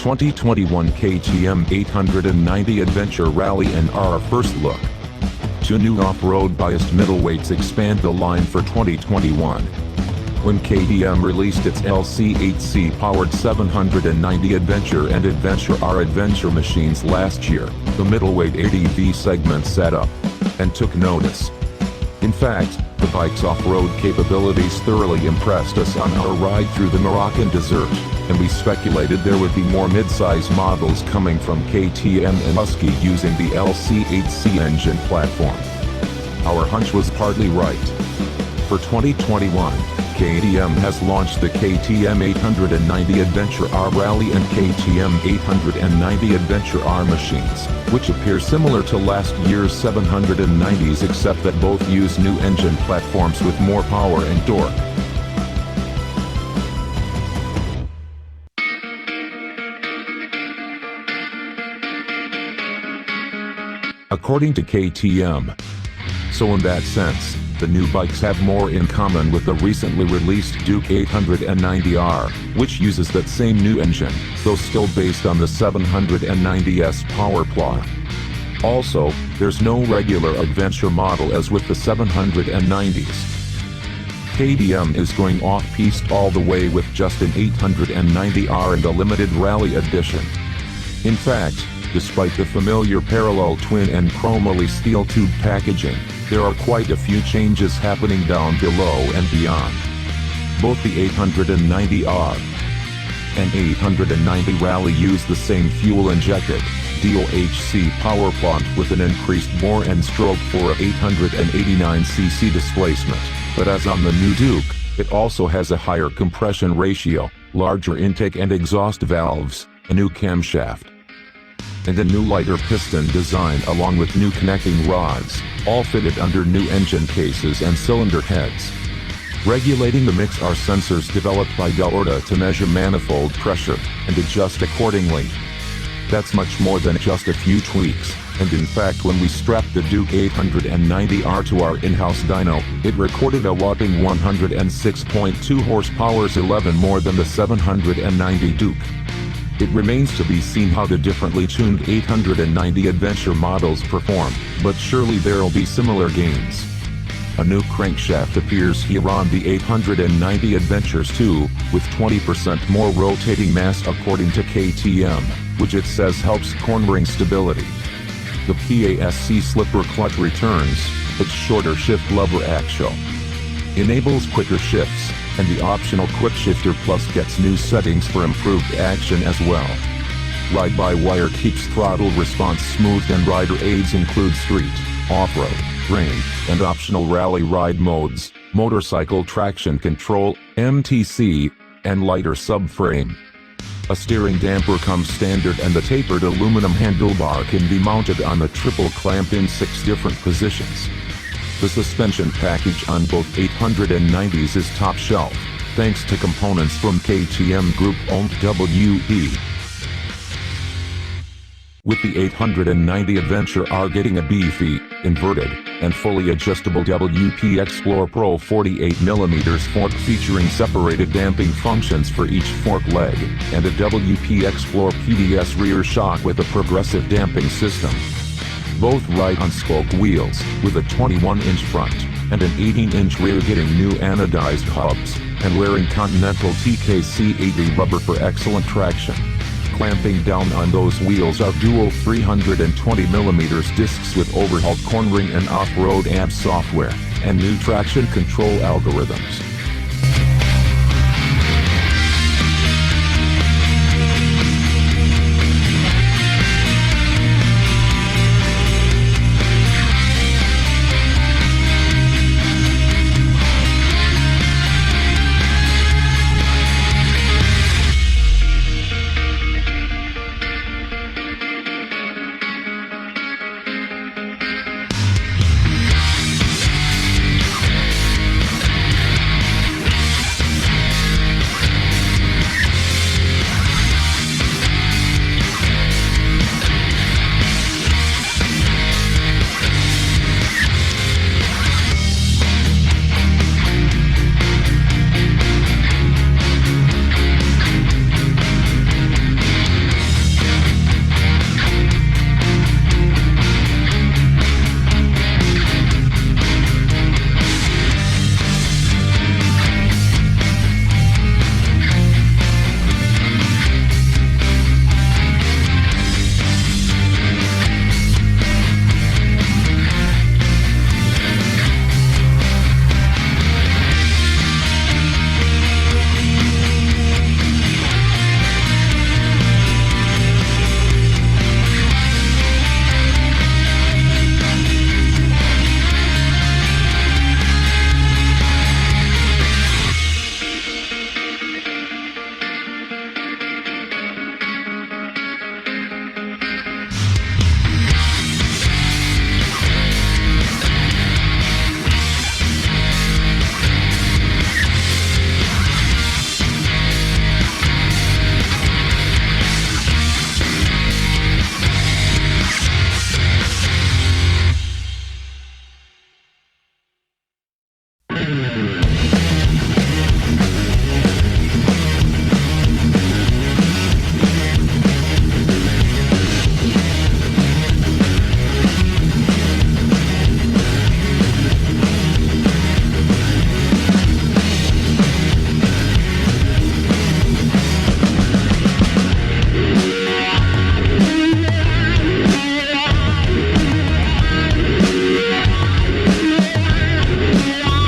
2021 KTM 890 Adventure Rally and our first look. Two new off-road biased middleweights expand the line for 2021. When KTM released its LC8C powered 790 Adventure and Adventure R adventure machines last year, the middleweight ADV segment sat up and took notice. In fact, the bike's off-road capabilities thoroughly impressed us on our ride through the Moroccan desert, and we speculated there would be more mid-size models coming from KTM and Husky using the LC8C engine platform. Our hunch was partly right. For 2021, KTM has launched the KTM 890 Adventure R Rally and KTM 890 Adventure R machines, which appear similar to last year's 790s except that both use new engine platforms with more power and torque. According to KTM. So in that sense, the new bikes have more in common with the recently released Duke 890R, which uses that same new engine, though still based on the 790S power plant. Also, there's no regular adventure model as with the 790s. KTM is going off-piste all the way with just an 890R and a limited rally edition. In fact, despite the familiar parallel twin and chromoly steel tube packaging, there are quite a few changes happening down below and beyond. Both the 890R and 890 Rally use the same fuel-injected DOHC power plant with an increased bore and stroke for a 889cc displacement, but as on the new Duke, it also has a higher compression ratio, larger intake and exhaust valves, a new camshaft, and a new lighter piston design along with new connecting rods, all fitted under new engine cases and cylinder heads. Regulating the mix are sensors developed by Delorta to measure manifold pressure and adjust accordingly. That's much more than just a few tweaks, and in fact when we strapped the Duke 890R to our in-house dyno, it recorded a whopping 106.2 horsepower, 11 more than the 790 Duke. It remains to be seen how the differently tuned 890 Adventure models perform, but surely there'll be similar gains. A new crankshaft appears here on the 890 Adventures too, with 20% more rotating mass according to KTM, which it says helps cornering stability. The PASC slipper clutch returns, its shorter shift lever action enables quicker shifts, and the optional Quick Shifter Plus gets new settings for improved action as well. Ride-by-wire keeps throttle response smooth and rider aids include street, off-road, rain, and optional rally ride modes, motorcycle traction control, MTC, and lighter subframe. A steering damper comes standard and the tapered aluminum handlebar can be mounted on the triple clamp in 6 different positions. The suspension package on both 890s is top shelf, thanks to components from KTM Group-owned WE. With the 890 Adventure R getting a beefy, inverted, and fully adjustable WP Explore Pro 48mm fork featuring separated damping functions for each fork leg, and a WP Explore PDS rear shock with a progressive damping system. Both ride on spoke wheels, with a 21-inch front, and an 18-inch rear getting new anodized hubs, and wearing Continental TKC80 rubber for excellent traction. Clamping down on those wheels are dual 320mm discs with overhauled cornering and off-road ABS software, and new traction control algorithms.